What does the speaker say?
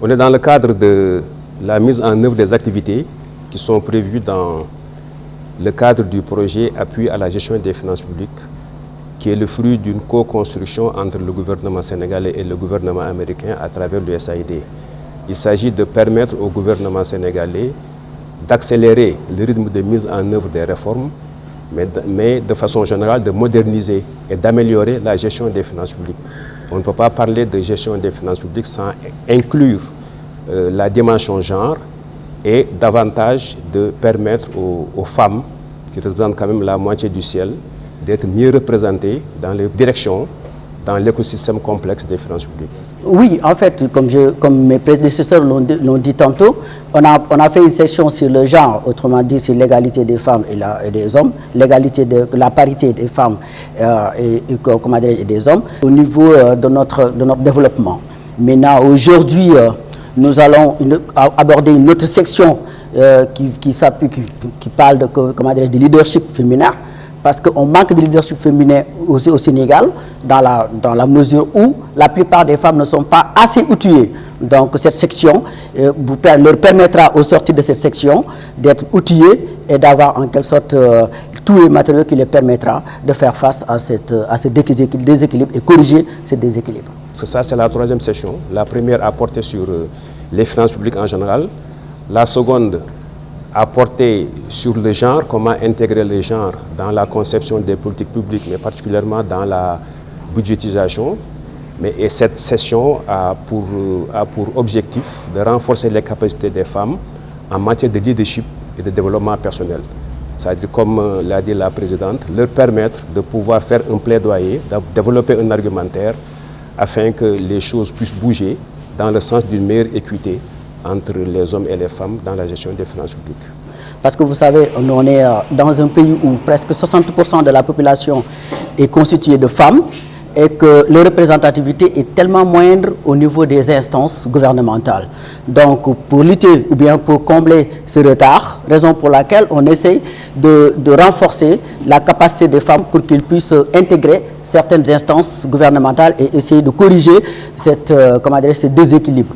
On est dans le cadre de la mise en œuvre des activités qui sont prévues dans le cadre du projet Appui à la gestion des finances publiques, qui est le fruit d'une co-construction entre le gouvernement sénégalais et le gouvernement américain à travers l'USAID. Il s'agit de permettre au gouvernement sénégalais d'accélérer le rythme de mise en œuvre des réformes, mais de façon générale de moderniser et d'améliorer la gestion des finances publiques. On ne peut pas parler de gestion des finances publiques sans inclure la dimension genre et davantage de permettre aux femmes, qui représentent quand même la moitié du ciel, d'être mieux représentées dans les directions, dans l'écosystème complexe des finances publiques. Oui, en fait, comme mes prédécesseurs l'ont dit tantôt, on a fait une section sur le genre, autrement dit sur l'égalité des femmes et des hommes, la parité des femmes et des hommes au niveau de notre développement. Maintenant, aujourd'hui, nous allons aborder une autre section qui parle de leadership féminin, parce qu'on manque de leadership féminin au Sénégal, dans la mesure où la plupart des femmes ne sont pas assez outillées. Donc cette section leur permettra, au sortir de cette section, d'être outillées et d'avoir en quelque sorte tous les matériaux qui les permettra de faire face à ce déséquilibre et corriger ce déséquilibre. Ça, c'est la troisième session. La première a porté sur les finances publiques en général. La seconde a porté sur le genre, comment intégrer le genre dans la conception des politiques publiques, mais particulièrement dans la budgétisation. Et cette session a pour objectif de renforcer les capacités des femmes en matière de leadership et de développement personnel. C'est-à-dire, comme l'a dit la présidente, leur permettre de pouvoir faire un plaidoyer, de développer un argumentaire afin que les choses puissent bouger dans le sens d'une meilleure équité entre les hommes et les femmes dans la gestion des finances publiques. Parce que vous savez, on est dans un pays où presque 60% de la population est constituée de femmes et que leur représentativité est tellement moindre au niveau des instances gouvernementales. Donc, pour lutter ou bien pour combler ce retard, raison pour laquelle on essaie de renforcer la capacité des femmes pour qu'elles puissent intégrer certaines instances gouvernementales et essayer de corriger ce déséquilibre.